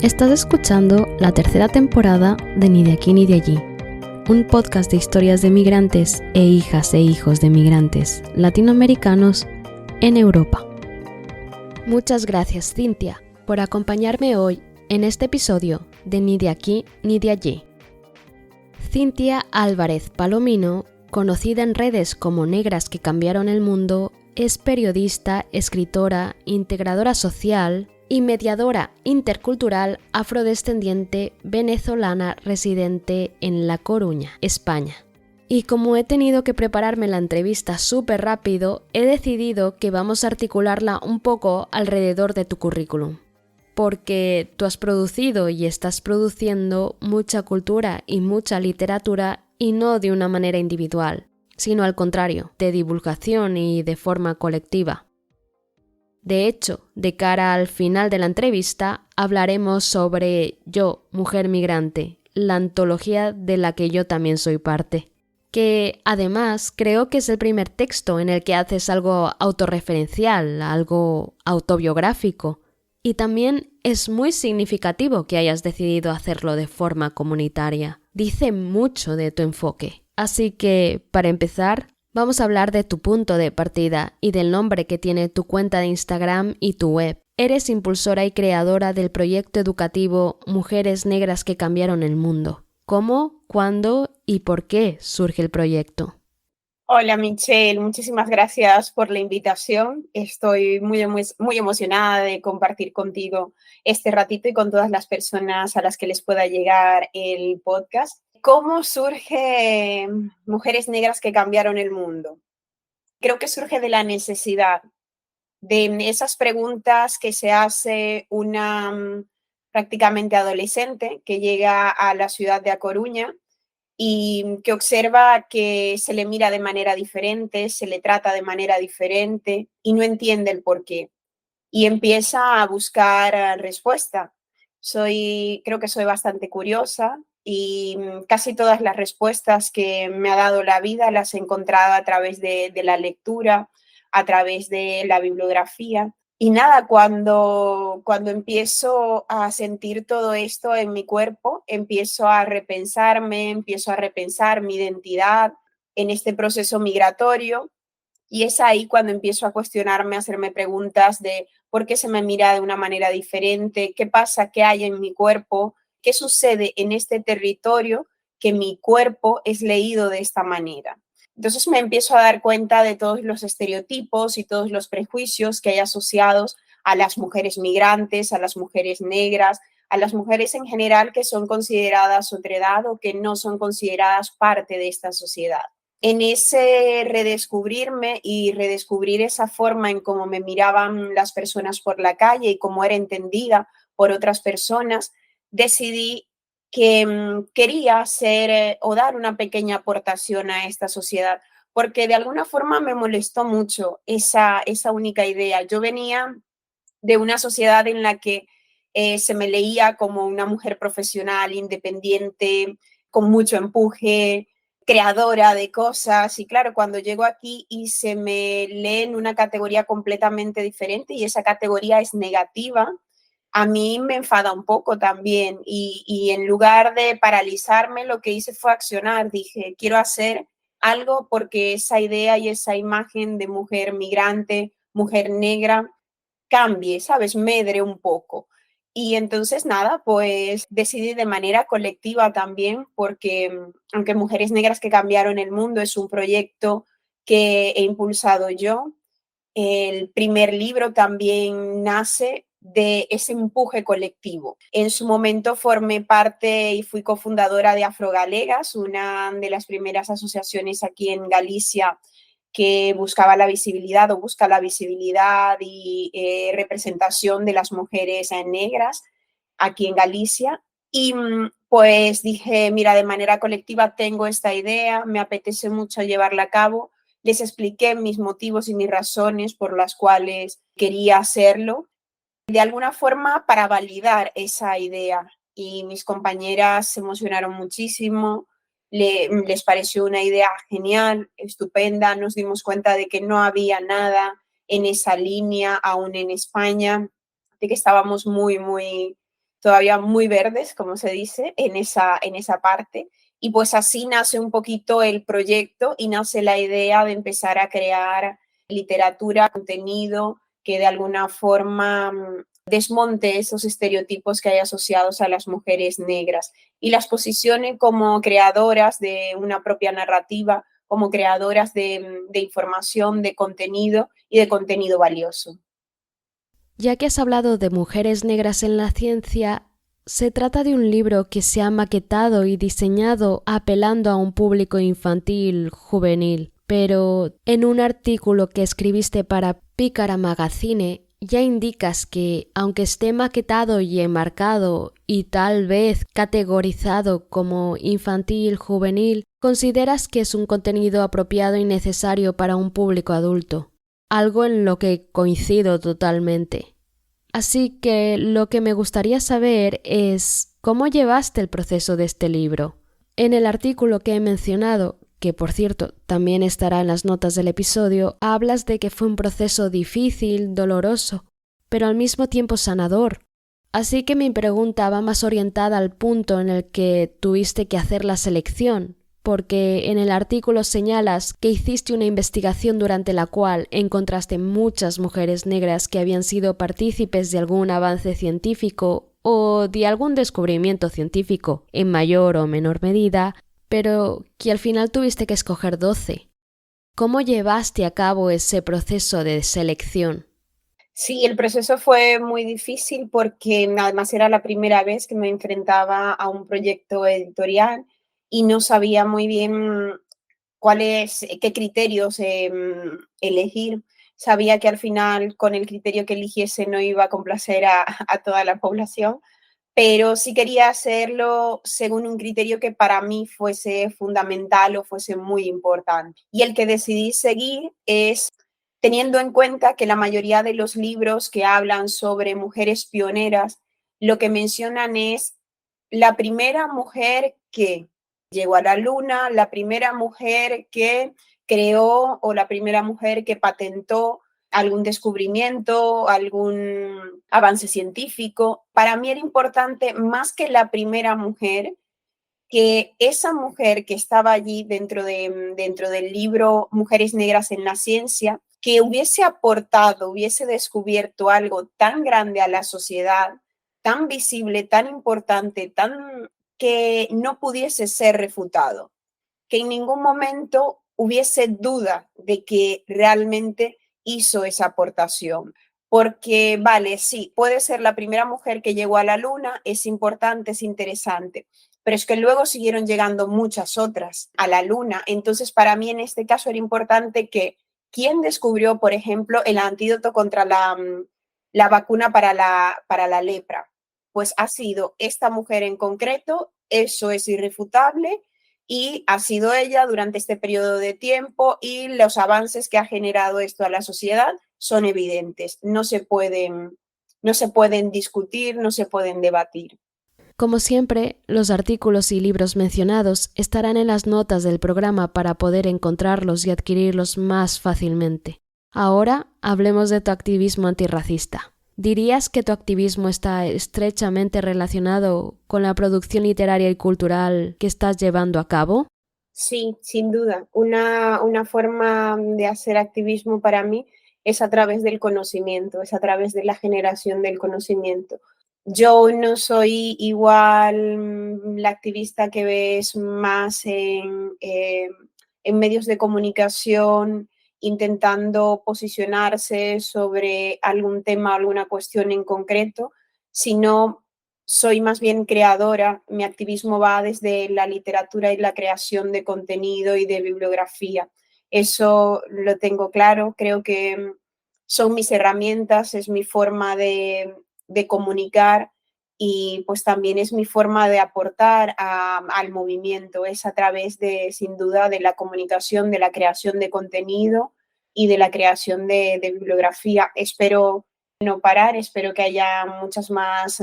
Estás escuchando la tercera temporada de Ni de aquí ni de allí, un podcast de historias de migrantes e hijas e hijos de migrantes latinoamericanos en Europa. Muchas gracias, Cintia, por acompañarme hoy en este episodio de Ni de aquí ni de allí. Cintia Álvarez Palomino, conocida en redes como Negras que cambiaron el mundo, es periodista, escritora, integradora social y mediadora intercultural afrodescendiente venezolana residente en La Coruña, España. Y como he tenido que prepararme la entrevista súper rápido, he decidido que vamos a articularla un poco alrededor de tu currículum. Porque tú has producido y estás produciendo mucha cultura y mucha literatura y no de una manera individual, sino al contrario, de divulgación y de forma colectiva. De hecho, de cara al final de la entrevista, hablaremos sobre Yo, Mujer Migrante, la antología de la que yo también soy parte, que además creo que es el primer texto en el que haces algo autorreferencial, algo autobiográfico, y también es muy significativo que hayas decidido hacerlo de forma comunitaria. Dice mucho de tu enfoque. Así que, para empezar, vamos a hablar de tu punto de partida y del nombre que tiene tu cuenta de Instagram y tu web. Eres impulsora y creadora del proyecto educativo Mujeres Negras que Cambiaron el Mundo. ¿Cómo, cuándo y por qué surge el proyecto? Hola Michelle, muchísimas gracias por la invitación. Estoy muy emocionada de compartir contigo este ratito y con todas las personas a las que les pueda llegar el podcast. ¿Cómo surge Mujeres Negras que Cambiaron el Mundo? Creo que surge de la necesidad de esas preguntas que se hace una prácticamente adolescente que llega a la ciudad de A Coruña y que observa que se le mira de manera diferente, se le trata de manera diferente y no entiende el por qué. Y empieza a buscar respuesta. Creo que soy bastante curiosa y casi todas las respuestas que me ha dado la vida las he encontrado a través de la lectura, a través de la bibliografía. Y nada, cuando empiezo a sentir todo esto en mi cuerpo, empiezo a repensarme, empiezo a repensar mi identidad en este proceso migratorio. Y es ahí cuando empiezo a cuestionarme, a hacerme preguntas de por qué se me mira de una manera diferente, qué pasa, qué hay en mi cuerpo, qué sucede en este territorio que mi cuerpo es leído de esta manera. Entonces me empiezo a dar cuenta de todos los estereotipos y todos los prejuicios que hay asociados a las mujeres migrantes, a las mujeres negras, a las mujeres en general que son consideradas otredad o que no son consideradas parte de esta sociedad. En ese redescubrirme y redescubrir esa forma en cómo me miraban las personas por la calle y cómo era entendida por otras personas, decidí que quería hacer o dar una pequeña aportación a esta sociedad, porque de alguna forma me molestó mucho esa única idea. Yo venía de una sociedad en la que se me leía como una mujer profesional, independiente, con mucho empuje, creadora de cosas. Y claro, cuando llego aquí y se me lee en una categoría completamente diferente y esa categoría es negativa, a mí me enfada un poco también. Y en lugar de paralizarme, lo que hice fue accionar. Dije, quiero hacer algo porque esa idea y esa imagen de mujer migrante, mujer negra, cambie, ¿sabes? Medre un poco. Y entonces nada, pues decidí de manera colectiva también, porque aunque Mujeres Negras que Cambiaron el Mundo es un proyecto que he impulsado yo, el primer libro también nace de ese empuje colectivo. En su momento formé parte y fui cofundadora de Afrogalegas, una de las primeras asociaciones aquí en Galicia que buscaba la visibilidad o busca la visibilidad y representación de las mujeres negras aquí en Galicia. Y pues dije, mira, de manera colectiva tengo esta idea, me apetece mucho llevarla a cabo. Les expliqué mis motivos y mis razones por las cuales quería hacerlo, de alguna forma para validar esa idea. Y mis compañeras se emocionaron muchísimo, les pareció una idea genial, estupenda. Nos dimos cuenta de que no había nada en esa línea aún en España, de que estábamos muy todavía muy verdes, como se dice, en esa parte. Y pues así nace un poquito el proyecto y nace la idea de empezar a crear literatura, contenido que de alguna forma desmonte esos estereotipos que hay asociados a las mujeres negras y las posicione como creadoras de una propia narrativa, como creadoras de información, de contenido y de contenido valioso. Ya que has hablado de mujeres negras en la ciencia, se trata de un libro que se ha maquetado y diseñado apelando a un público infantil, juvenil, pero en un artículo que escribiste para Pícara Magazine ya indicas que, aunque esté maquetado y enmarcado y tal vez categorizado como infantil, juvenil, consideras que es un contenido apropiado y necesario para un público adulto, algo en lo que coincido totalmente. Así que lo que me gustaría saber es cómo llevaste el proceso de este libro. En el artículo que he mencionado, que por cierto también estará en las notas del episodio, hablas de que fue un proceso difícil, doloroso, pero al mismo tiempo sanador. Así que mi pregunta va más orientada al punto en el que tuviste que hacer la selección, porque en el artículo señalas que hiciste una investigación durante la cual encontraste muchas mujeres negras que habían sido partícipes de algún avance científico o de algún descubrimiento científico en mayor o menor medida, pero que al final tuviste que escoger 12. ¿Cómo llevaste a cabo ese proceso de selección? Sí, el proceso fue muy difícil porque además era la primera vez que me enfrentaba a un proyecto editorial y no sabía muy bien qué criterios elegir. Sabía que al final con el criterio que eligiese no iba a complacer a toda la población, pero sí quería hacerlo según un criterio que para mí fuese fundamental o fuese muy importante. Y el que decidí seguir es teniendo en cuenta que la mayoría de los libros que hablan sobre mujeres pioneras, lo que mencionan es la primera mujer que llegó a la luna, la primera mujer que creó o la primera mujer que patentó algún descubrimiento, algún avance científico. Para mí era importante, más que la primera mujer, que esa mujer que estaba allí dentro del libro Mujeres Negras en la Ciencia, que hubiese aportado, hubiese descubierto algo tan grande a la sociedad, tan visible, tan importante, tan que no pudiese ser refutado, que en ningún momento hubiese duda de que realmente hizo esa aportación. Porque, vale, sí, puede ser la primera mujer que llegó a la luna, es importante, es interesante, pero es que luego siguieron llegando muchas otras a la luna. Entonces, para mí en este caso era importante que quien descubrió, por ejemplo, el antídoto contra la vacuna para la lepra, pues ha sido esta mujer en concreto, eso es irrefutable y ha sido ella durante este periodo de tiempo y los avances que ha generado esto a la sociedad son evidentes, no se pueden discutir, no se pueden debatir. Como siempre, los artículos y libros mencionados estarán en las notas del programa para poder encontrarlos y adquirirlos más fácilmente. Ahora hablemos de tu activismo antirracista. ¿Dirías que tu activismo está estrechamente relacionado con la producción literaria y cultural que estás llevando a cabo? Sí, sin duda. Una forma de hacer activismo para mí es a través del conocimiento, es a través de la generación del conocimiento. Yo no soy igual la activista que ves más en medios de comunicación intentando posicionarse sobre algún tema, alguna cuestión en concreto, sino soy más bien creadora. Mi activismo va desde la literatura y la creación de contenido y de bibliografía. Eso lo tengo claro. Creo que son mis herramientas, es mi forma de comunicar y pues también es mi forma de aportar al movimiento. Es a través de, sin duda, de la comunicación, de la creación de contenido y de la creación de bibliografía. Espero no parar, espero que haya muchas más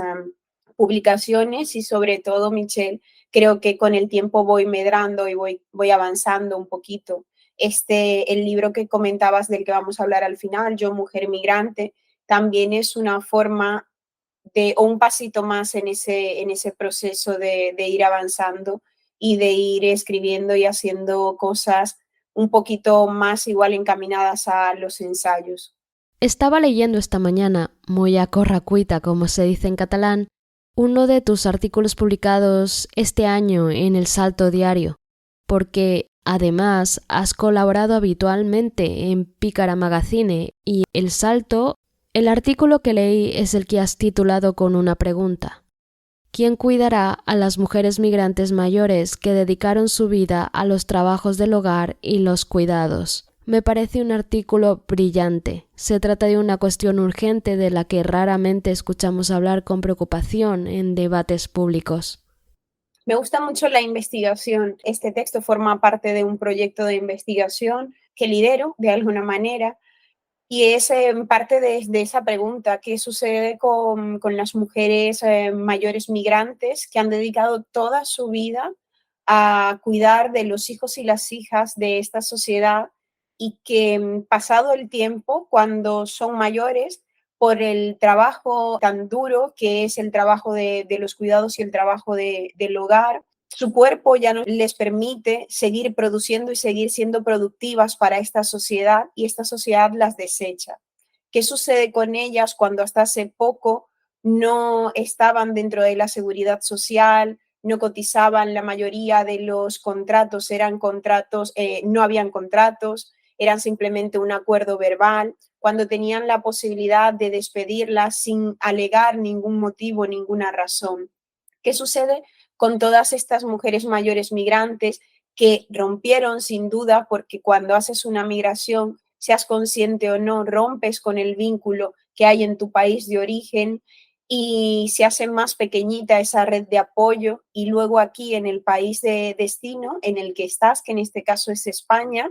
publicaciones y sobre todo, Michelle, creo que con el tiempo voy medrando y voy avanzando un poquito. El libro que comentabas del que vamos a hablar al final, Yo, Mujer Migrante, también es una forma o un pasito más en ese proceso de ir avanzando y de ir escribiendo y haciendo cosas un poquito más igual encaminadas a los ensayos. Estaba leyendo esta mañana, muy a corracuita, como se dice en catalán, uno de tus artículos publicados este año en El Salto Diario, porque además has colaborado habitualmente en Pícara Magazine y El Salto. El artículo que leí es el que has titulado con una pregunta. ¿Quién cuidará a las mujeres migrantes mayores que dedicaron su vida a los trabajos del hogar y los cuidados? Me parece un artículo brillante. Se trata de una cuestión urgente de la que raramente escuchamos hablar con preocupación en debates públicos. Me gusta mucho la investigación. Este texto forma parte de un proyecto de investigación que lidero de alguna manera y es parte de esa pregunta: ¿qué sucede con las mujeres mayores migrantes que han dedicado toda su vida a cuidar de los hijos y las hijas de esta sociedad y que pasado el tiempo, cuando son mayores, por el trabajo tan duro que es el trabajo de los cuidados y el trabajo del hogar, su cuerpo ya no les permite seguir produciendo y seguir siendo productivas para esta sociedad y esta sociedad las desecha? ¿Qué sucede con ellas cuando hasta hace poco no estaban dentro de la seguridad social, no cotizaban? La mayoría de los contratos eran contratos, no habían contratos, eran simplemente un acuerdo verbal, cuando tenían la posibilidad de despedirlas sin alegar ningún motivo, ninguna razón. ¿Qué sucede con todas estas mujeres mayores migrantes que rompieron sin duda? Porque cuando haces una migración, seas consciente o no, rompes con el vínculo que hay en tu país de origen y se hace más pequeñita esa red de apoyo, y luego aquí en el país de destino en el que estás, que en este caso es España,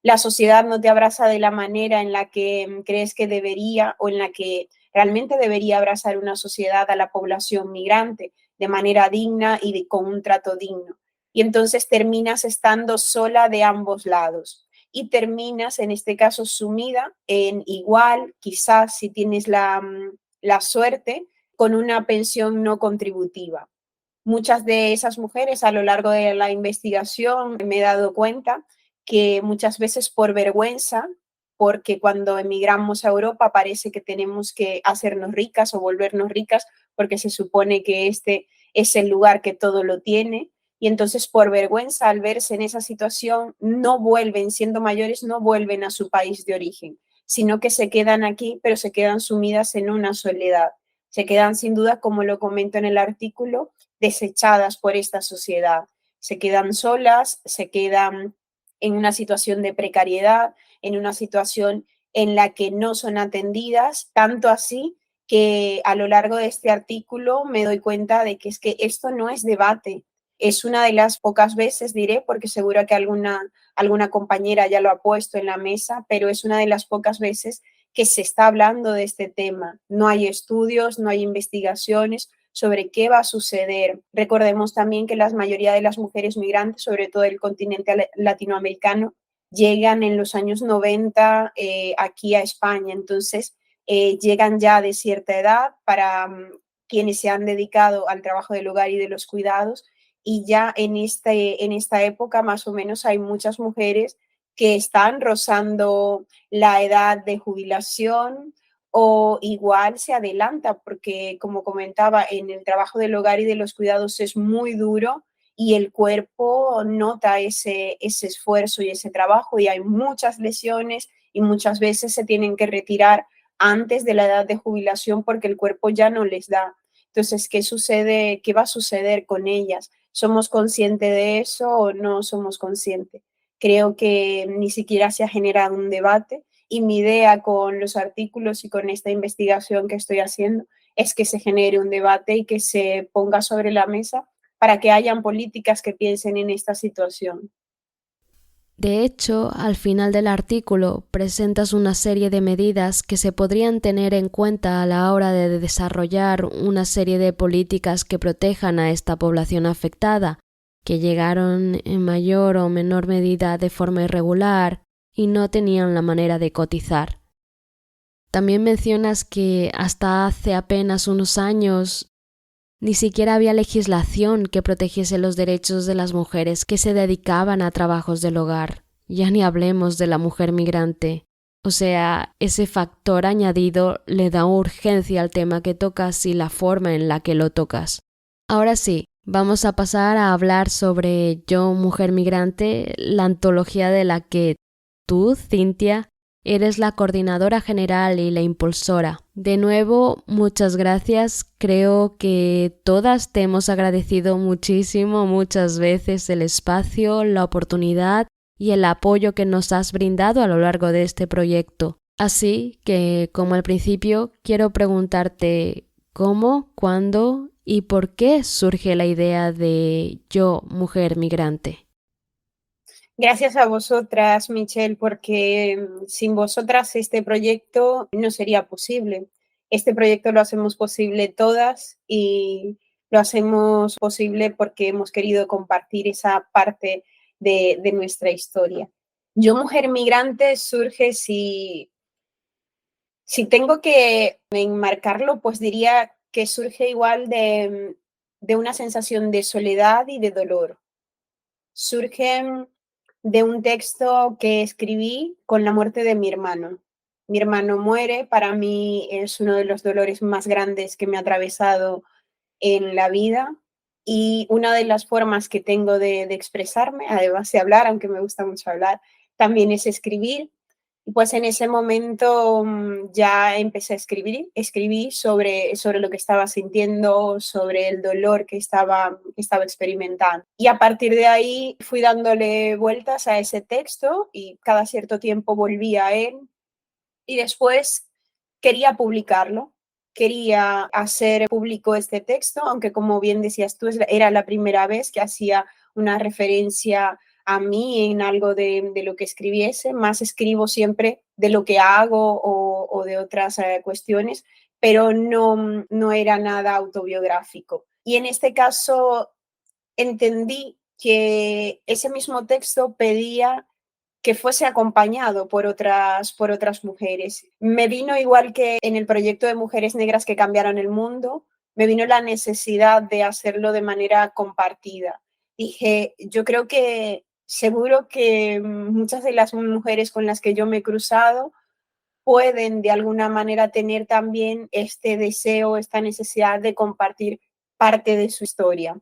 la sociedad no te abraza de la manera en la que crees que debería o en la que realmente debería abrazar una sociedad a la población migrante de manera digna y con un trato digno. Y entonces terminas estando sola de ambos lados y terminas, en este caso, sumida en igual, quizás si tienes la suerte, con una pensión no contributiva. Muchas de esas mujeres, a lo largo de la investigación, me he dado cuenta que muchas veces por vergüenza, porque cuando emigramos a Europa parece que tenemos que hacernos ricas o volvernos ricas porque se supone que este es el lugar que todo lo tiene, y entonces por vergüenza, al verse en esa situación, no vuelven, siendo mayores, no vuelven a su país de origen, sino que se quedan aquí, pero se quedan sumidas en una soledad. Se quedan sin duda, como lo comento en el artículo, desechadas por esta sociedad. Se quedan solas, se quedan en una situación de precariedad, en una situación en la que no son atendidas, tanto así que a lo largo de este artículo me doy cuenta de que es que esto no es debate. Es una de las pocas veces, diré, porque seguro que alguna compañera ya lo ha puesto en la mesa, pero es una de las pocas veces que se está hablando de este tema. No hay estudios, no hay investigaciones sobre qué va a suceder. Recordemos también que la mayoría de las mujeres migrantes, sobre todo del continente latinoamericano, llegan en los años 90 aquí a España. Entonces, llegan ya de cierta edad para quienes se han dedicado al trabajo del hogar y de los cuidados, y ya en esta época más o menos hay muchas mujeres que están rozando la edad de jubilación o igual se adelanta, porque como comentaba, en el trabajo del hogar y de los cuidados es muy duro y el cuerpo nota ese esfuerzo y ese trabajo, y hay muchas lesiones y muchas veces se tienen que retirar antes de la edad de jubilación porque el cuerpo ya no les da. Entonces, ¿qué sucede? ¿Qué va a suceder con ellas? ¿Somos conscientes de eso o no somos conscientes? Creo que ni siquiera se ha generado un debate, y mi idea con los artículos y con esta investigación que estoy haciendo es que se genere un debate y que se ponga sobre la mesa para que hayan políticas que piensen en esta situación. De hecho, al final del artículo presentas una serie de medidas que se podrían tener en cuenta a la hora de desarrollar una serie de políticas que protejan a esta población afectada, que llegaron en mayor o menor medida de forma irregular y no tenían la manera de cotizar. También mencionas que hasta hace apenas unos años ni siquiera había legislación que protegiese los derechos de las mujeres que se dedicaban a trabajos del hogar. Ya ni hablemos de la mujer migrante. O sea, ese factor añadido le da urgencia al tema que tocas y la forma en la que lo tocas. Ahora sí, vamos a pasar a hablar sobre Yo, Mujer Migrante, la antología de la que tú, Cintia, eres la coordinadora general y la impulsora. De nuevo, muchas gracias. Creo que todas te hemos agradecido muchísimo, muchas veces el espacio, la oportunidad y el apoyo que nos has brindado a lo largo de este proyecto. Así que, como al principio, quiero preguntarte cómo, cuándo y por qué surge la idea de Yo, Mujer Migrante. Gracias a vosotras, Michelle, porque sin vosotras este proyecto no sería posible. Este proyecto lo hacemos posible todas y lo hacemos posible porque hemos querido compartir esa parte de nuestra historia. Yo, Mujer Migrante, surge si tengo que enmarcarlo, pues diría que surge igual de una sensación de soledad y de dolor. Surge de un texto que escribí con la muerte de mi hermano. Mi hermano muere, para mí es uno de los dolores más grandes que me ha atravesado en la vida y una de las formas que tengo de expresarme, además de hablar, aunque me gusta mucho hablar, también es escribir. Y pues en ese momento ya empecé a escribí sobre lo que estaba sintiendo, sobre el dolor que estaba experimentando. Y a partir de ahí fui dándole vueltas a ese texto y cada cierto tiempo volvía a él y después quería publicarlo. Quería hacer público este texto, aunque como bien decías tú, era la primera vez que hacía una referencia a mí en algo de lo que escribiese, más escribo siempre de lo que hago o de otras cuestiones, pero no era nada autobiográfico. Y en este caso entendí que ese mismo texto pedía que fuese acompañado por otras mujeres. Me vino igual que en el proyecto de Mujeres Negras que Cambiaron el Mundo, me vino la necesidad de hacerlo de manera compartida. Dije, yo creo que seguro que muchas de las mujeres con las que yo me he cruzado pueden de alguna manera tener también este deseo, esta necesidad de compartir parte de su historia.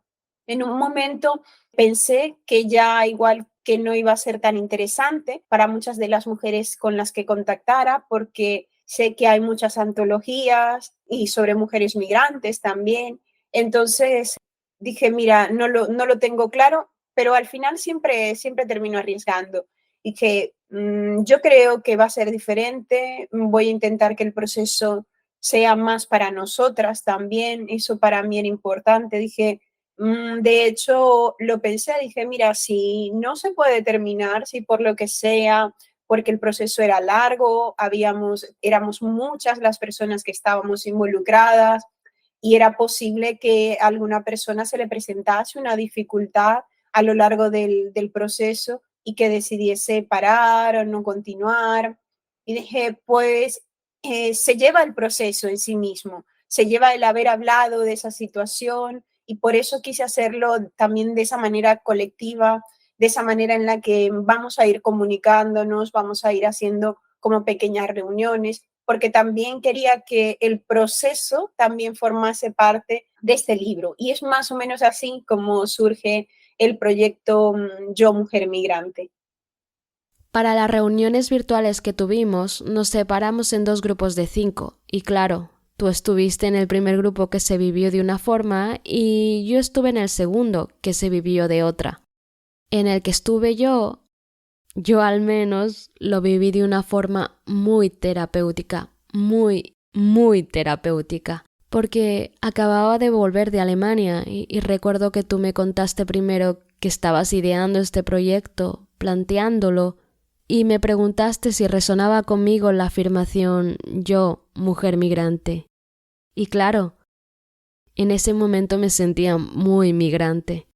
En un momento pensé que ya igual que no iba a ser tan interesante para muchas de las mujeres con las que contactara, porque sé que hay muchas antologías y sobre mujeres migrantes también. Entonces dije, mira, no lo tengo claro, pero al final siempre termino arriesgando. Y que yo creo que va a ser diferente, voy a intentar que el proceso sea más para nosotras también, eso para mí era importante. Dije, de hecho, lo pensé, dije, mira, si no se puede terminar, si por lo que sea, porque el proceso era largo, éramos muchas las personas que estábamos involucradas y era posible que a alguna persona se le presentase una dificultad a lo largo del proceso y que decidiese parar o no continuar. Y dije, pues se lleva el proceso en sí mismo, se lleva el haber hablado de esa situación y por eso quise hacerlo también de esa manera colectiva, de esa manera en la que vamos a ir comunicándonos, vamos a ir haciendo como pequeñas reuniones, porque también quería que el proceso también formase parte de este libro. Y es más o menos así como surge el proyecto Yo, Mujer Migrante. Para las reuniones virtuales que tuvimos, nos separamos en 2 grupos de 5 y claro, tú estuviste en el primer grupo que se vivió de una forma y yo estuve en el segundo que se vivió de otra. En el que estuve yo al menos lo viví de una forma muy terapéutica, muy terapéutica. Porque acababa de volver de Alemania y recuerdo que tú me contaste primero que estabas ideando este proyecto, planteándolo, y me preguntaste si resonaba conmigo la afirmación yo, mujer migrante. Y claro, en ese momento me sentía muy migrante.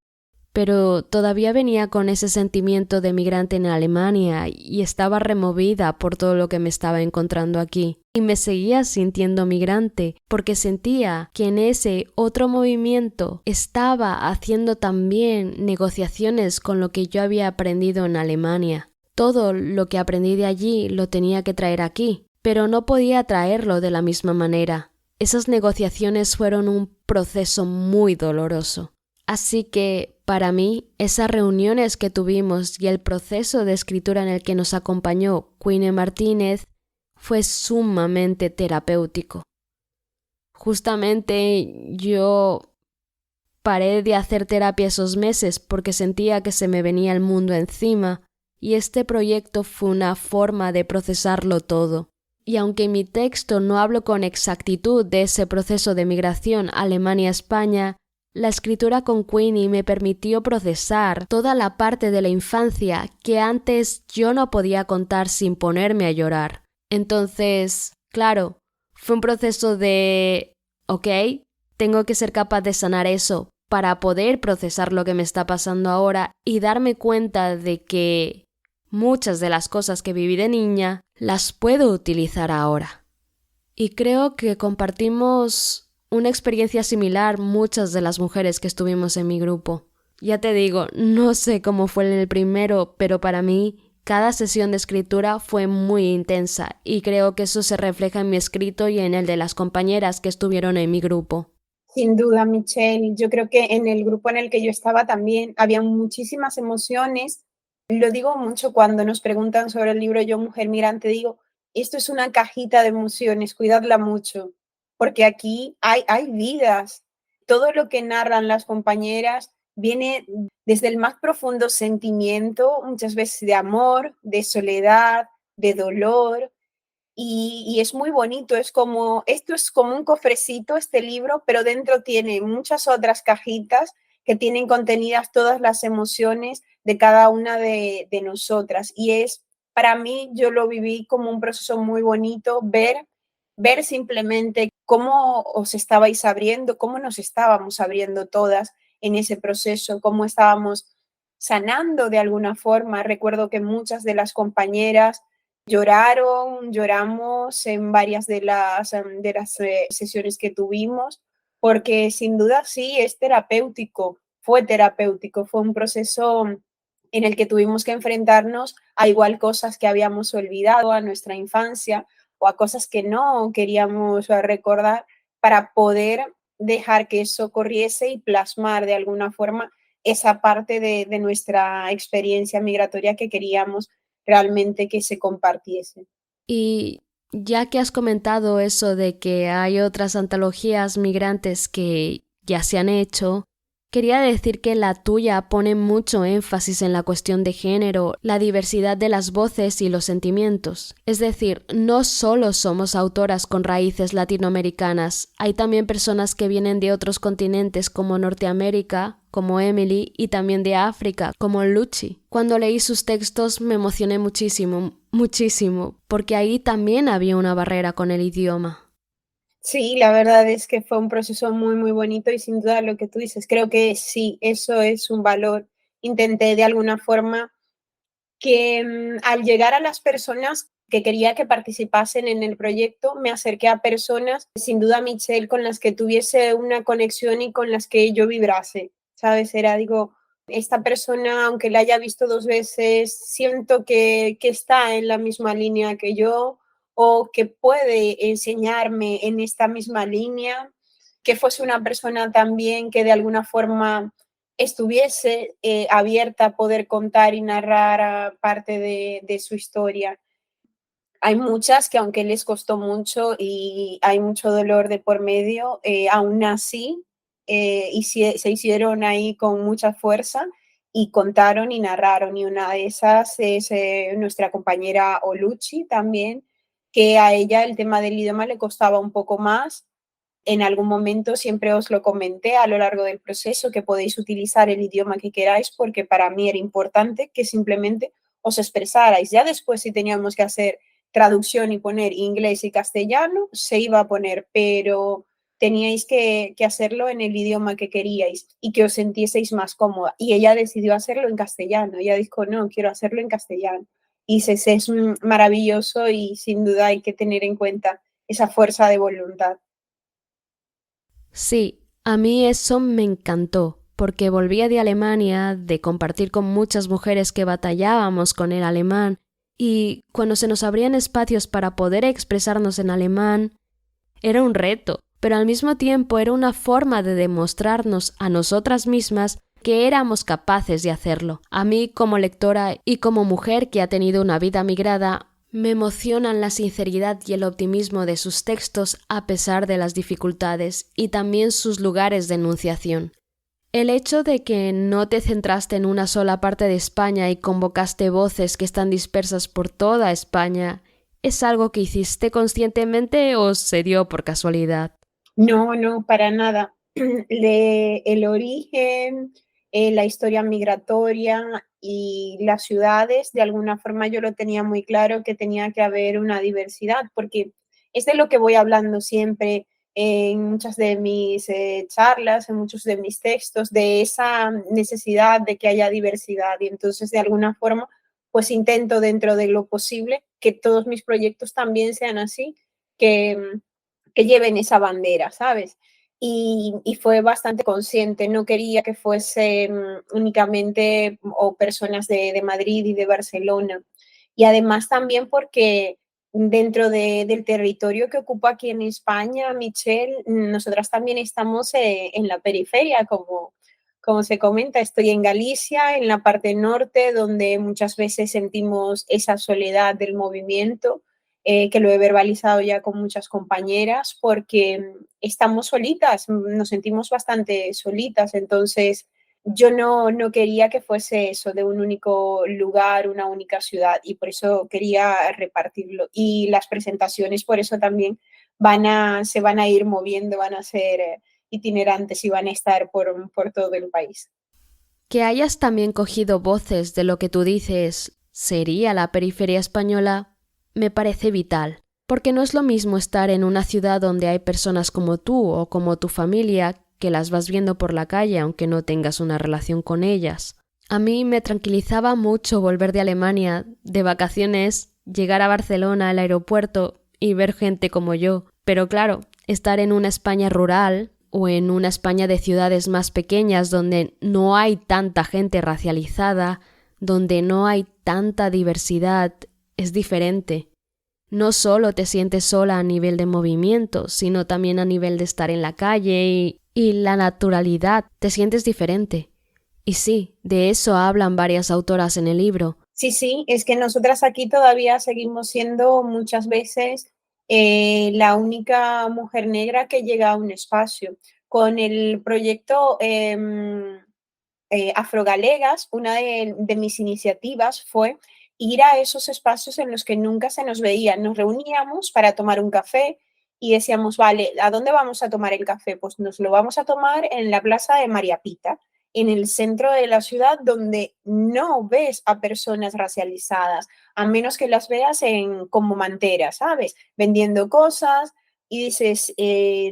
pero todavía venía con ese sentimiento de migrante en Alemania y estaba removida por todo lo que me estaba encontrando aquí. Y me seguía sintiendo migrante porque sentía que en ese otro movimiento estaba haciendo también negociaciones con lo que yo había aprendido en Alemania. Todo lo que aprendí de allí lo tenía que traer aquí, pero no podía traerlo de la misma manera. Esas negociaciones fueron un proceso muy doloroso. Así que, para mí, esas reuniones que tuvimos y el proceso de escritura en el que nos acompañó Queenie Martínez fue sumamente terapéutico. Justamente yo paré de hacer terapia esos meses porque sentía que se me venía el mundo encima y este proyecto fue una forma de procesarlo todo. Y aunque en mi texto no hablo con exactitud de ese proceso de migración Alemania-España, la escritura con Queenie me permitió procesar toda la parte de la infancia que antes yo no podía contar sin ponerme a llorar. Entonces, claro, fue un proceso de, ok, tengo que ser capaz de sanar eso para poder procesar lo que me está pasando ahora y darme cuenta de que muchas de las cosas que viví de niña las puedo utilizar ahora. Y creo que compartimos una experiencia similar muchas de las mujeres que estuvimos en mi grupo. Ya te digo, no sé cómo fue en el primero, pero para mí cada sesión de escritura fue muy intensa y creo que eso se refleja en mi escrito y en el de las compañeras que estuvieron en mi grupo. Sin duda, Michelle. Yo creo que en el grupo en el que yo estaba también había muchísimas emociones. Lo digo mucho cuando nos preguntan sobre el libro Yo, Mujer Migrante, digo, esto es una cajita de emociones, cuidadla mucho, porque aquí hay vidas. Todo lo que narran las compañeras viene desde el más profundo sentimiento, muchas veces de amor, de soledad, de dolor, y es muy bonito, esto es como un cofrecito, este libro, pero dentro tiene muchas otras cajitas que tienen contenidas todas las emociones de cada una de nosotras. Y para mí, yo lo viví como un proceso muy bonito, ver simplemente cómo os estabais abriendo, cómo nos estábamos abriendo todas en ese proceso, cómo estábamos sanando de alguna forma. Recuerdo que muchas de las compañeras lloramos en varias de las sesiones que tuvimos, porque sin duda sí es terapéutico, fue un proceso en el que tuvimos que enfrentarnos a igual cosas que habíamos olvidado, a nuestra infancia o a cosas que no queríamos recordar para poder dejar que eso corriese y plasmar de alguna forma esa parte de nuestra experiencia migratoria que queríamos realmente que se compartiese. Y ya que has comentado eso de que hay otras antologías migrantes que ya se han hecho, quería decir que la tuya pone mucho énfasis en la cuestión de género, la diversidad de las voces y los sentimientos. Es decir, no solo somos autoras con raíces latinoamericanas, hay también personas que vienen de otros continentes como Norteamérica, como Emily, y también de África, como Luchi. Cuando leí sus textos me emocioné muchísimo, muchísimo, porque ahí también había una barrera con el idioma. Sí, la verdad es que fue un proceso muy, muy bonito y sin duda lo que tú dices, creo que sí, eso es un valor. Intenté de alguna forma que al llegar a las personas que quería que participasen en el proyecto, me acerqué a personas, sin duda Michelle, con las que tuviese una conexión y con las que yo vibrase, ¿sabes? Digo, esta persona, aunque la haya visto 2 veces, siento que está en la misma línea que yo o que puede enseñarme en esta misma línea, que fuese una persona también que de alguna forma estuviese abierta a poder contar y narrar parte de su historia. Hay muchas que aunque les costó mucho y hay mucho dolor de por medio, aún así se hicieron ahí con mucha fuerza y contaron y narraron. Y una de esas es nuestra compañera Oluchi también, que a ella el tema del idioma le costaba un poco más. En algún momento siempre os lo comenté a lo largo del proceso que podéis utilizar el idioma que queráis porque para mí era importante que simplemente os expresarais. Ya después si teníamos que hacer traducción y poner inglés y castellano, se iba a poner, pero teníais que hacerlo en el idioma que queríais y que os sentieseis más cómoda. Y ella decidió hacerlo en castellano. Ella dijo, no, quiero hacerlo en castellano. Y es maravilloso y sin duda hay que tener en cuenta esa fuerza de voluntad. Sí, a mí eso me encantó, porque volvía de Alemania, de compartir con muchas mujeres que batallábamos con el alemán, y cuando se nos abrían espacios para poder expresarnos en alemán, era un reto, pero al mismo tiempo era una forma de demostrarnos a nosotras mismas que éramos capaces de hacerlo. A mí, como lectora y como mujer que ha tenido una vida migrada, me emocionan la sinceridad y el optimismo de sus textos a pesar de las dificultades y también sus lugares de enunciación. El hecho de que no te centraste en una sola parte de España y convocaste voces que están dispersas por toda España, ¿es algo que hiciste conscientemente o se dio por casualidad? No, no, para nada. El origen, la historia migratoria y las ciudades, de alguna forma yo lo tenía muy claro que tenía que haber una diversidad, porque es de lo que voy hablando siempre en muchas de mis charlas, en muchos de mis textos, de esa necesidad de que haya diversidad. Y entonces, de alguna forma, pues intento dentro de lo posible que todos mis proyectos también sean así, que que lleven esa bandera, ¿sabes? Y fue bastante consciente, no quería que fuese únicamente o personas de Madrid y de Barcelona. Y además también porque dentro del territorio que ocupa aquí en España, Michelle, nosotras también estamos en la periferia, como se comenta. Estoy en Galicia, en la parte norte, donde muchas veces sentimos esa soledad del movimiento, que lo he verbalizado ya con muchas compañeras, porque estamos solitas, nos sentimos bastante solitas. Entonces, yo no quería que fuese eso de un único lugar, una única ciudad, y por eso quería repartirlo. Y las presentaciones, por eso también se van a ir moviendo, van a ser itinerantes y van a estar por todo el país. Que hayas también cogido voces de lo que tú dices sería la periferia española me parece vital, porque no es lo mismo estar en una ciudad donde hay personas como tú o como tu familia que las vas viendo por la calle aunque no tengas una relación con ellas. A mí me tranquilizaba mucho volver de Alemania de vacaciones, llegar a Barcelona al aeropuerto y ver gente como yo, pero claro, estar en una España rural o en una España de ciudades más pequeñas donde no hay tanta gente racializada, donde no hay tanta diversidad, es diferente. No solo te sientes sola a nivel de movimiento, sino también a nivel de estar en la calle y la naturalidad, te sientes diferente. Y sí, de eso hablan varias autoras en el libro. Sí, sí, es que nosotras aquí todavía seguimos siendo muchas veces la única mujer negra que llega a un espacio. Con el proyecto Afrogalegas, una de mis iniciativas fue ir a esos espacios en los que nunca se nos veía. Nos reuníamos para tomar un café y decíamos, vale, ¿a dónde vamos a tomar el café? Pues nos lo vamos a tomar en la plaza de María Pita, en el centro de la ciudad, donde no ves a personas racializadas, a menos que las veas como manteras, ¿sabes? Vendiendo cosas. Y dices,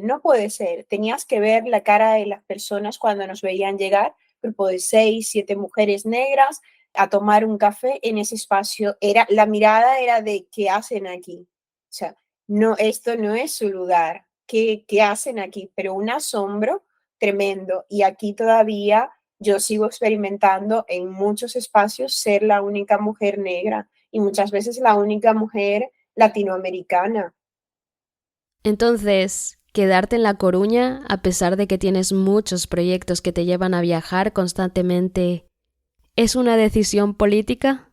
no puede ser, tenías que ver la cara de las personas cuando nos veían llegar, grupo de 6, 7 mujeres negras, a tomar un café en ese espacio. La mirada era de ¿qué hacen aquí? O sea, no, esto no es su lugar. ¿Qué hacen aquí? Pero un asombro tremendo. Y aquí todavía yo sigo experimentando en muchos espacios ser la única mujer negra y muchas veces la única mujer latinoamericana. Entonces, quedarte en La Coruña, a pesar de que tienes muchos proyectos que te llevan a viajar constantemente, ¿es una decisión política?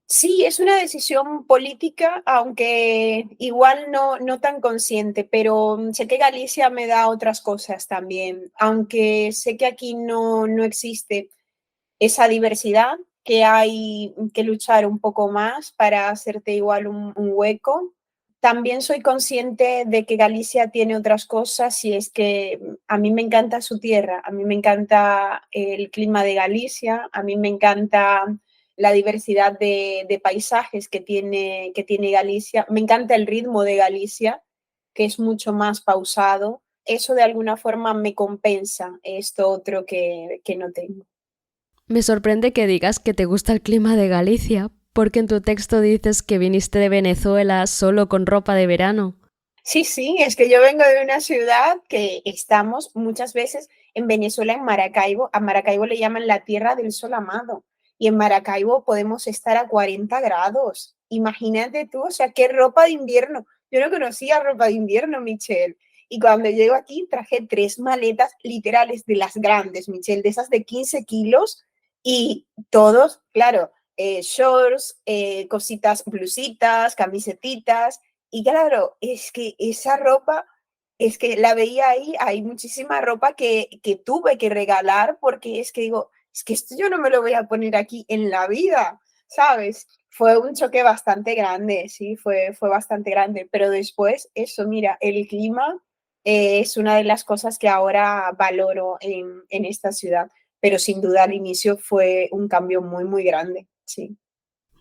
Sí, es una decisión política, aunque igual no tan consciente, pero sé que Galicia me da otras cosas también, aunque sé que aquí no existe esa diversidad, que hay que luchar un poco más para hacerte igual un hueco. También soy consciente de que Galicia tiene otras cosas y es que a mí me encanta su tierra, a mí me encanta el clima de Galicia, a mí me encanta la diversidad de paisajes que tiene Galicia, me encanta el ritmo de Galicia que es mucho más pausado. Eso de alguna forma me compensa esto otro que no tengo. Me sorprende que digas que te gusta el clima de Galicia, porque en tu texto dices que viniste de Venezuela solo con ropa de verano. Sí, sí, es que yo vengo de una ciudad que estamos muchas veces en Venezuela, en Maracaibo. A Maracaibo le llaman la tierra del sol amado. Y en Maracaibo podemos estar a 40 grados. Imagínate tú, o sea, qué ropa de invierno. Yo no conocía ropa de invierno, Michelle. Y cuando llego aquí traje 3 maletas literales de las grandes, Michelle, de esas de 15 kilos y todos, claro, shorts, cositas, blusitas, camisetitas y claro, es que esa ropa, es que la veía ahí, hay muchísima ropa que tuve que regalar porque es que digo, es que esto yo no me lo voy a poner aquí en la vida, ¿sabes? Fue un choque bastante grande, sí, fue bastante grande, pero después eso, mira, el clima es una de las cosas que ahora valoro en esta ciudad, pero sin duda al inicio fue un cambio muy, muy grande, sí.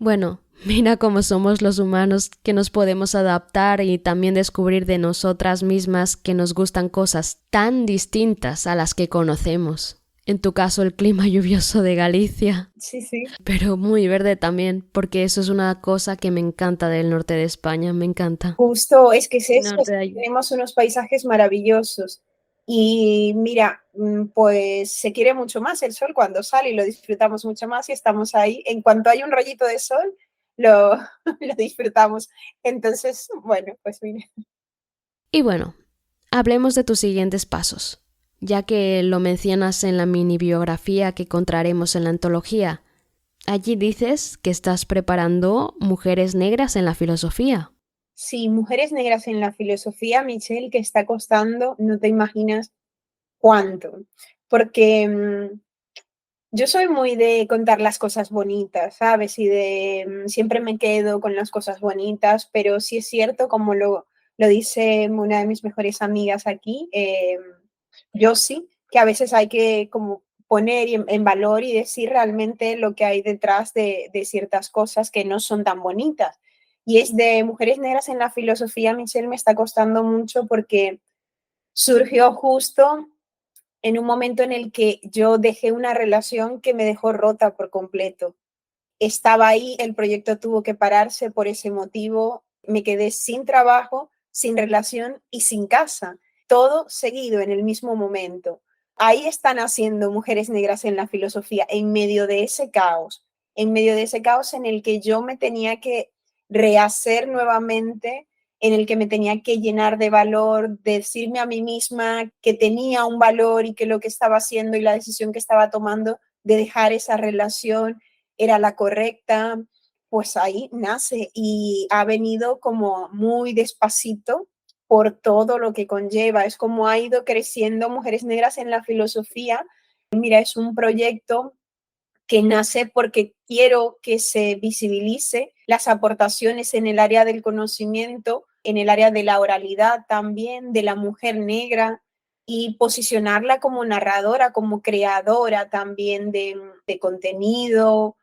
Bueno, mira cómo somos los humanos, que nos podemos adaptar y también descubrir de nosotras mismas que nos gustan cosas tan distintas a las que conocemos. En tu caso, el clima lluvioso de Galicia, Sí, sí. pero muy verde también, porque eso es una cosa que me encanta del norte de España, me encanta. Justo, es que es El eso, norte es de que allí. tenemos unos paisajes maravillosos. Y mira, pues se quiere mucho más el sol cuando sale y lo disfrutamos mucho más y estamos ahí. En cuanto hay un rayito de sol, lo, lo disfrutamos. Entonces, bueno, pues mira. Y bueno, hablemos de tus siguientes pasos, ya que lo mencionas en la mini biografía que encontraremos en la antología. Allí dices que estás preparando Mujeres Negras en la Filosofía. Sí, mujeres negras en la filosofía, Michelle, que está costando, no te imaginas cuánto. Porque yo soy muy de contar las cosas bonitas, ¿sabes? Y de siempre me quedo con las cosas bonitas, pero sí es cierto, como lo dice una de mis mejores amigas aquí, yo sí, que a veces hay que como poner en valor y decir realmente lo que hay detrás de ciertas cosas que no son tan bonitas. Y es de mujeres negras en la filosofía, Michelle, me está costando mucho porque surgió justo en un momento en el que yo dejé una relación que me dejó rota por completo. Estaba ahí, el proyecto tuvo que pararse por ese motivo, me quedé sin trabajo, sin relación y sin casa, todo seguido en el mismo momento. Ahí están haciendo mujeres negras en la filosofía, en medio de ese caos en el que yo me tenía que rehacer nuevamente, en el que me tenía que llenar de valor, decirme a mí misma que tenía un valor y que lo que estaba haciendo y la decisión que estaba tomando de dejar esa relación era la correcta, pues ahí nace y ha venido como muy despacito por todo lo que conlleva. Es como ha ido creciendo Mujeres Negras en la filosofía. Mira, es un proyecto que nace porque quiero que se visibilice las aportaciones en el área del conocimiento, en el área de la oralidad también, de la mujer negra y posicionarla como narradora, como creadora también de contenido,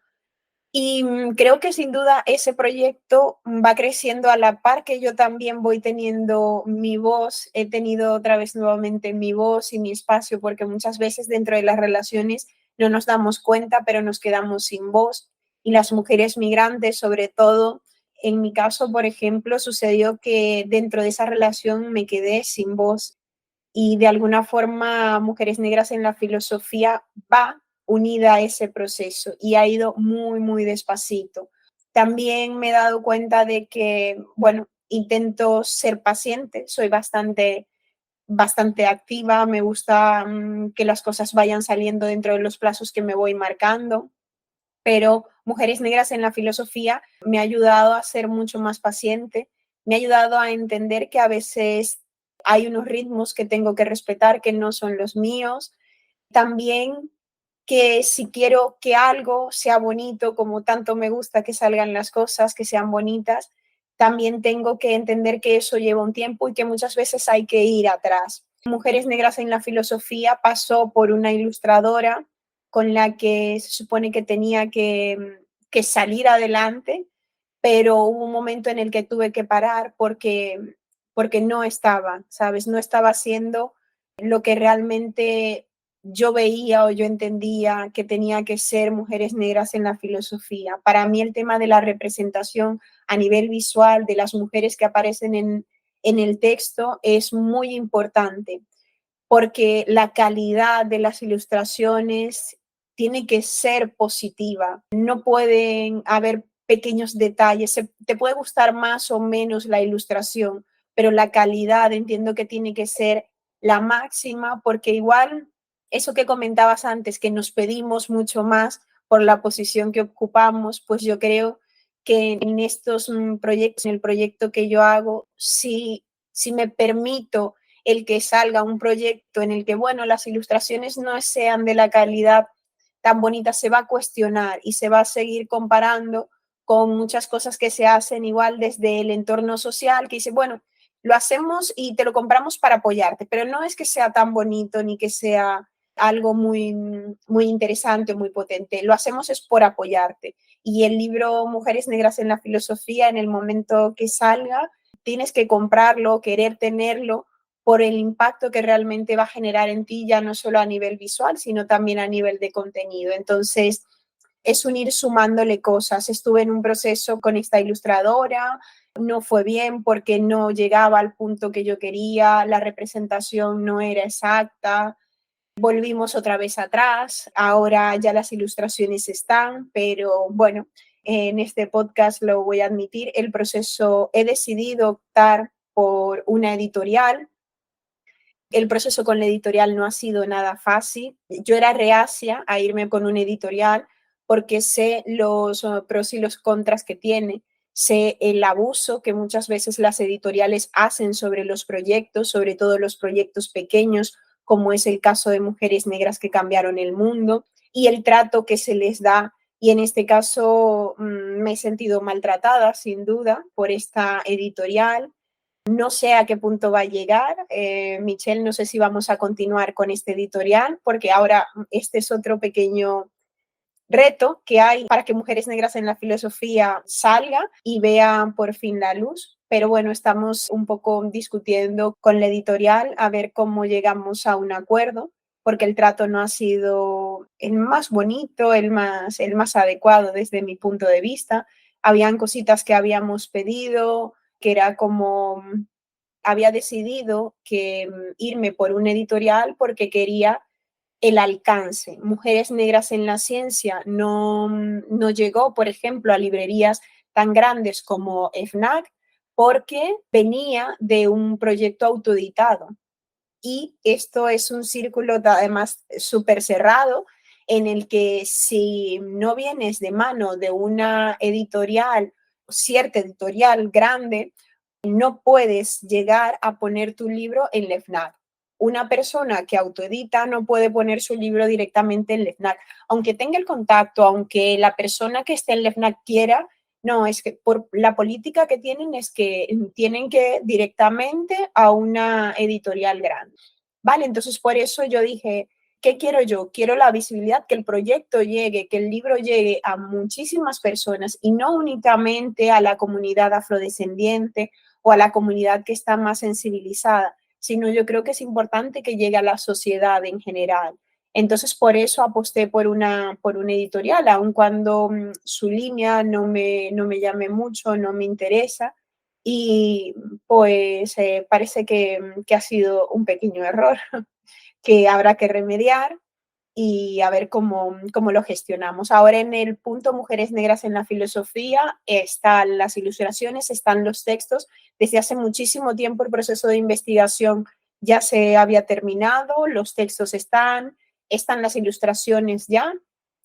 y creo que sin duda ese proyecto va creciendo a la par que yo también voy teniendo mi voz, he tenido otra vez nuevamente mi voz y mi espacio, porque muchas veces dentro de las relaciones no nos damos cuenta, pero nos quedamos sin voz. Y las mujeres migrantes, sobre todo, en mi caso, por ejemplo, sucedió que dentro de esa relación me quedé sin voz y de alguna forma Mujeres Negras en la filosofía va unida a ese proceso y ha ido muy, muy despacito. También me he dado cuenta de que, bueno, intento ser paciente, soy bastante activa, me gusta que las cosas vayan saliendo dentro de los plazos que me voy marcando, pero Mujeres Negras en la filosofía me ha ayudado a ser mucho más paciente, me ha ayudado a entender que a veces hay unos ritmos que tengo que respetar que no son los míos. También que si quiero que algo sea bonito, como tanto me gusta que salgan las cosas, que sean bonitas, también tengo que entender que eso lleva un tiempo y que muchas veces hay que ir atrás. Mujeres Negras en la filosofía pasó por una ilustradora con la que se supone que tenía que salir adelante, pero hubo un momento en el que tuve que parar porque porque no estaba, ¿sabes? No estaba haciendo lo que realmente yo veía o yo entendía que tenía que ser mujeres negras en la filosofía. Para mí el tema de la representación a nivel visual de las mujeres que aparecen en el texto es muy importante porque la calidad de las ilustraciones tiene que ser positiva. No pueden haber pequeños detalles. Te puede gustar más o menos la ilustración, pero la calidad entiendo que tiene que ser la máxima porque igual eso que comentabas antes, que nos pedimos mucho más por la posición que ocupamos, pues yo creo que en estos proyectos, en el proyecto que yo hago, si me permito el que salga un proyecto en el que, bueno, las ilustraciones no sean de la calidad tan bonita, se va a cuestionar y se va a seguir comparando con muchas cosas que se hacen igual desde el entorno social, que dice, bueno, lo hacemos y te lo compramos para apoyarte, pero no es que sea tan bonito ni que sea algo muy interesante, muy potente. Lo hacemos es por apoyarte. Y el libro Mujeres Negras en la Filosofía, en el momento que salga, tienes que comprarlo, querer tenerlo, por el impacto que realmente va a generar en ti, ya no solo a nivel visual, sino también a nivel de contenido. Entonces, es un ir sumándole cosas. Estuve en un proceso con esta ilustradora, no fue bien porque no llegaba al punto que yo quería, la representación no era exacta. Volvimos otra vez atrás, ahora ya las ilustraciones están, pero bueno, en este podcast lo voy a admitir, el proceso, he decidido optar por una editorial. El proceso con la editorial no ha sido nada fácil. Yo era reacia a irme con una editorial porque sé los pros y los contras que tiene, sé el abuso que muchas veces las editoriales hacen sobre los proyectos, sobre todo los proyectos pequeños, como es el caso de Mujeres Negras que cambiaron el mundo, y el trato que se les da. Y en este caso me he sentido maltratada, sin duda, por esta editorial. No sé a qué punto va a llegar. Michelle, no sé si vamos a continuar con este editorial, porque ahora este es otro pequeño reto que hay para que Mujeres Negras en la Filosofía salga y vean por fin la luz. Pero bueno, estamos un poco discutiendo con la editorial a ver cómo llegamos a un acuerdo, porque el trato no ha sido el más bonito, el más adecuado desde mi punto de vista. Habían cositas que habíamos pedido, que era como había decidido que irme por un editorial porque quería el alcance. Mujeres Negras en la Ciencia no llegó, por ejemplo, a librerías tan grandes como FNAC porque venía de un proyecto autoeditado. Y esto es un círculo además súper cerrado en el que si no vienes de mano de una editorial, cierta editorial grande, no puedes llegar a poner tu libro en la FNAC. Una persona que autoedita no puede poner su libro directamente en la FNAC, aunque tenga el contacto, aunque la persona que esté en la FNAC quiera, no, es que por la política que tienen es que tienen que directamente a una editorial grande. Vale, entonces por eso yo dije, ¿qué quiero yo? Quiero la visibilidad, que el proyecto llegue, que el libro llegue a muchísimas personas y no únicamente a la comunidad afrodescendiente o a la comunidad que está más sensibilizada, sino yo creo que es importante que llegue a la sociedad en general. Entonces, por eso aposté por una editorial, aun cuando su línea no me llame mucho, no me interesa. Y pues parece que ha sido un pequeño error que habrá que remediar y a ver cómo lo gestionamos. Ahora en el punto Mujeres Negras en la Filosofía están las ilustraciones, están los textos. Desde hace muchísimo tiempo el proceso de investigación ya se había terminado, los textos están las ilustraciones ya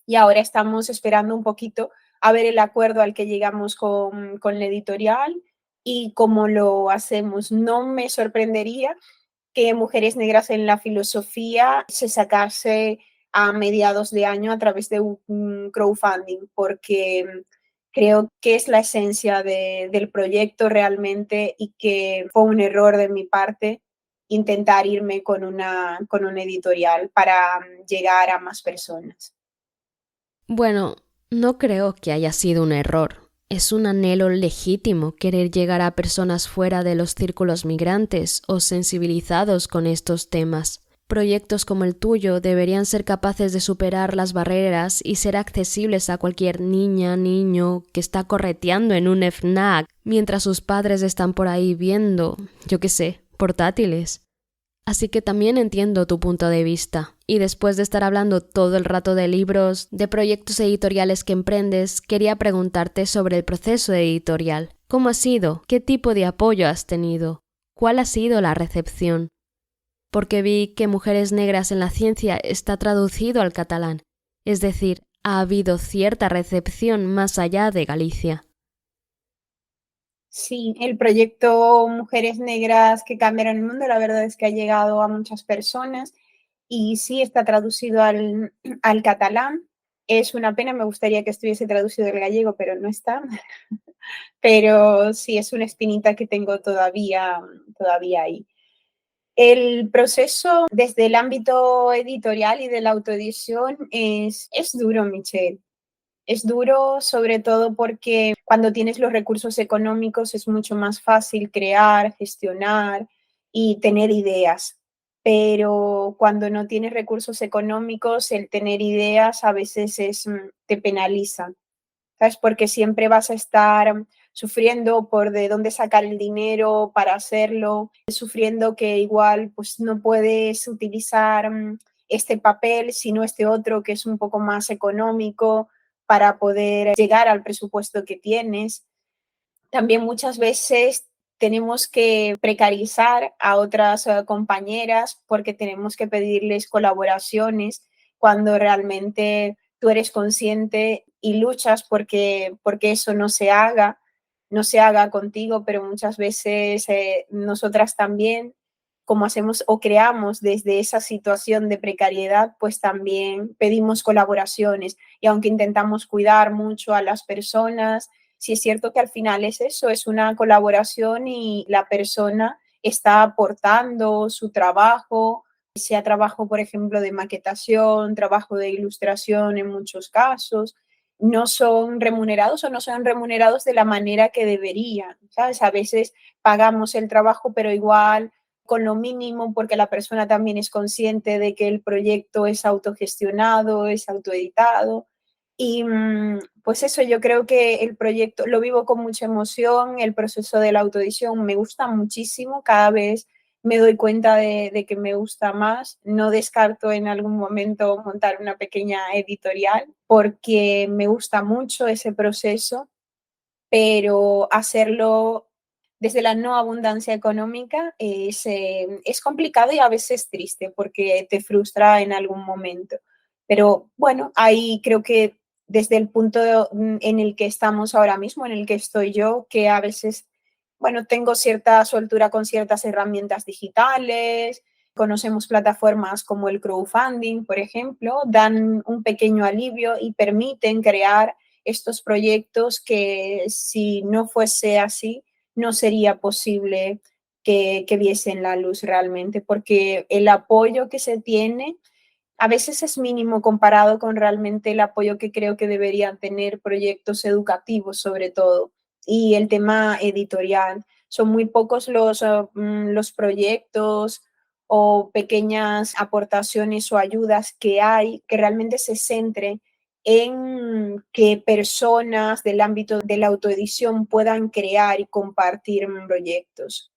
y ahora estamos esperando un poquito a ver el acuerdo al que llegamos con la editorial y cómo lo hacemos. No me sorprendería que Mujeres Negras en la Filosofía se sacase a mediados de año a través de un crowdfunding, porque creo que es la esencia del proyecto realmente y que fue un error de mi parte intentar irme con una editorial para llegar a más personas. Bueno, no creo que haya sido un error. Es un anhelo legítimo querer llegar a personas fuera de los círculos migrantes o sensibilizados con estos temas. Proyectos como el tuyo deberían ser capaces de superar las barreras y ser accesibles a cualquier niña, niño que está correteando en un FNAC mientras sus padres están por ahí viendo, yo qué sé, portátiles. Así que también entiendo tu punto de vista. Y después de estar hablando todo el rato de libros, de proyectos editoriales que emprendes, quería preguntarte sobre el proceso editorial. ¿Cómo ha sido? ¿Qué tipo de apoyo has tenido? ¿Cuál ha sido la recepción? Porque vi que Mujeres Negras en la Ciencia está traducido al catalán. Es decir, ha habido cierta recepción más allá de Galicia. Sí, el proyecto Mujeres Negras que cambiaron el mundo, la verdad es que ha llegado a muchas personas y sí está traducido al catalán. Es una pena, me gustaría que estuviese traducido al gallego, pero no está. Pero sí, es una espinita que tengo todavía ahí. El proceso desde el ámbito editorial y de la autoedición es duro, Michelle. Es duro sobre todo porque cuando tienes los recursos económicos es mucho más fácil crear, gestionar y tener ideas. Pero cuando no tienes recursos económicos, el tener ideas a veces te penaliza. ¿Sabes? Porque siempre vas a estar sufriendo por de dónde sacar el dinero para hacerlo, sufriendo que igual pues no puedes utilizar este papel, sino este otro que es un poco más económico para poder llegar al presupuesto que tienes. También muchas veces tenemos que precarizar a otras compañeras porque tenemos que pedirles colaboraciones cuando realmente tú eres consciente y luchas porque eso no se haga contigo, pero muchas veces nosotras también, como hacemos o creamos desde esa situación de precariedad, pues también pedimos colaboraciones y aunque intentamos cuidar mucho a las personas, sí es cierto que al final es eso, es una colaboración y la persona está aportando su trabajo, sea trabajo, por ejemplo, de maquetación, trabajo de ilustración en muchos casos, no son remunerados o no son remunerados de la manera que deberían, ¿sabes? A veces pagamos el trabajo, pero igual con lo mínimo porque la persona también es consciente de que el proyecto es autogestionado, es autoeditado. Y pues eso, yo creo que el proyecto lo vivo con mucha emoción, el proceso de la autoedición me gusta muchísimo, cada vez me doy cuenta de que me gusta más. No descarto en algún momento montar una pequeña editorial porque me gusta mucho ese proceso, pero hacerlo desde la no abundancia económica es complicado y a veces triste porque te frustra en algún momento. Pero bueno, ahí creo que desde el punto en el que estamos ahora mismo, en el que estoy yo, que a veces, bueno, tengo cierta soltura con ciertas herramientas digitales, conocemos plataformas como el crowdfunding, por ejemplo, dan un pequeño alivio y permiten crear estos proyectos que si no fuese así, no sería posible que viesen la luz realmente, porque el apoyo que se tiene a veces es mínimo comparado con realmente el apoyo que creo que deberían tener proyectos educativos sobre todo y el tema editorial. Son muy pocos los proyectos o pequeñas aportaciones o ayudas que hay que realmente se centren en que personas del ámbito de la autoedición puedan crear y compartir proyectos.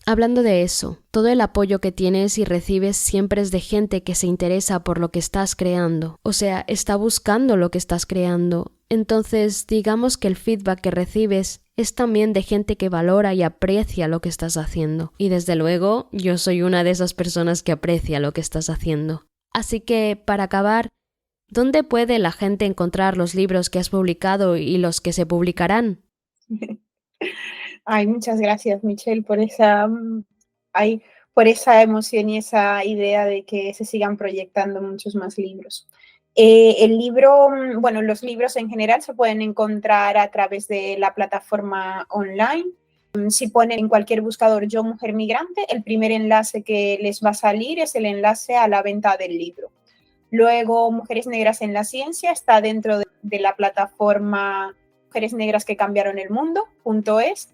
Hablando de eso, todo el apoyo que tienes y recibes siempre es de gente que se interesa por lo que estás creando, o sea, está buscando lo que estás creando. Entonces, digamos que el feedback que recibes es también de gente que valora y aprecia lo que estás haciendo. Y desde luego, yo soy una de esas personas que aprecia lo que estás haciendo. Así que, para acabar, ¿dónde puede la gente encontrar los libros que has publicado y los que se publicarán? Ay, muchas gracias, Michelle, ay, por esa emoción y esa idea de que se sigan proyectando muchos más libros. El libro, bueno, los libros en general se pueden encontrar a través de la plataforma online. Si ponen en cualquier buscador Yo Mujer Migrante, el primer enlace que les va a salir es el enlace a la venta del libro. Luego, Mujeres Negras en la Ciencia está dentro de la plataforma mujeresnegrasquecambiaronelmundo.es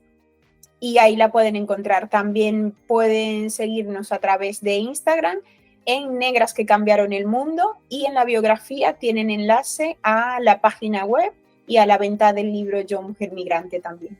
y ahí la pueden encontrar. También pueden seguirnos a través de Instagram en Negras que Cambiaron el Mundo, y en la biografía tienen enlace a la página web y a la venta del libro Yo, Mujer Migrante también.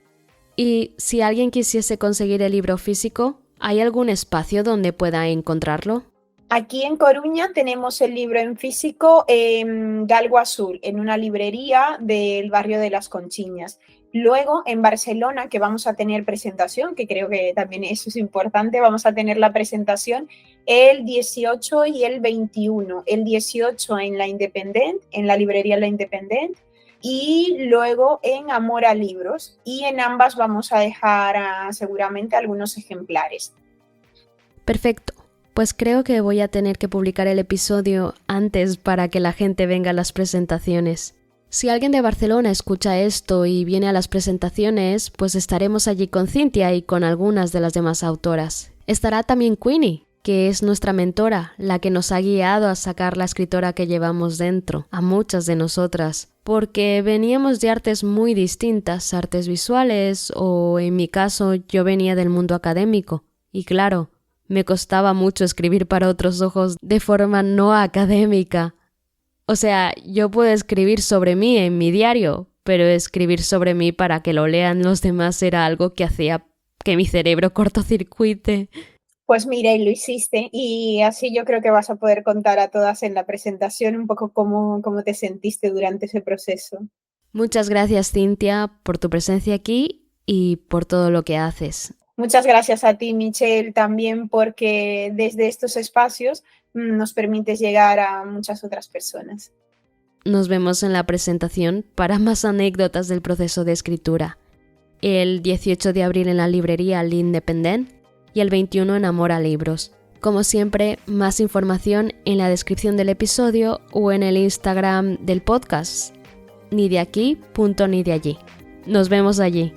Y si alguien quisiese conseguir el libro físico, ¿hay algún espacio donde pueda encontrarlo? Aquí en Coruña tenemos el libro en físico en Galgo Azul, en una librería del barrio de Las Conchiñas. Luego en Barcelona, que vamos a tener presentación, que creo que también eso es importante, vamos a tener la presentación el 18 y el 21. El 18 en La Independent, en la librería La Independent, y luego en Amora Libros, y en ambas vamos a dejar seguramente algunos ejemplares. Perfecto. Pues creo que voy a tener que publicar el episodio antes para que la gente venga a las presentaciones. Si alguien de Barcelona escucha esto y viene a las presentaciones, pues estaremos allí con Cintia y con algunas de las demás autoras. Estará también Queenie, que es nuestra mentora, la que nos ha guiado a sacar la escritora que llevamos dentro, a muchas de nosotras, porque veníamos de artes muy distintas, artes visuales o, en mi caso, yo venía del mundo académico. Y claro, me costaba mucho escribir para otros ojos de forma no académica. O sea, yo puedo escribir sobre mí en mi diario, pero escribir sobre mí para que lo lean los demás era algo que hacía que mi cerebro cortocircuite. Pues mira, y lo hiciste, y así yo creo que vas a poder contar a todas en la presentación un poco cómo te sentiste durante ese proceso. Muchas gracias, Cintia, por tu presencia aquí y por todo lo que haces. Muchas gracias a ti, Michelle, también porque desde estos espacios nos permites llegar a muchas otras personas. Nos vemos en la presentación para más anécdotas del proceso de escritura. El 18 de abril en la librería L'Independent y el 21 en Amora Libros. Como siempre, más información en la descripción del episodio o en el Instagram del podcast, nideaquí.nideallí. Nos vemos allí.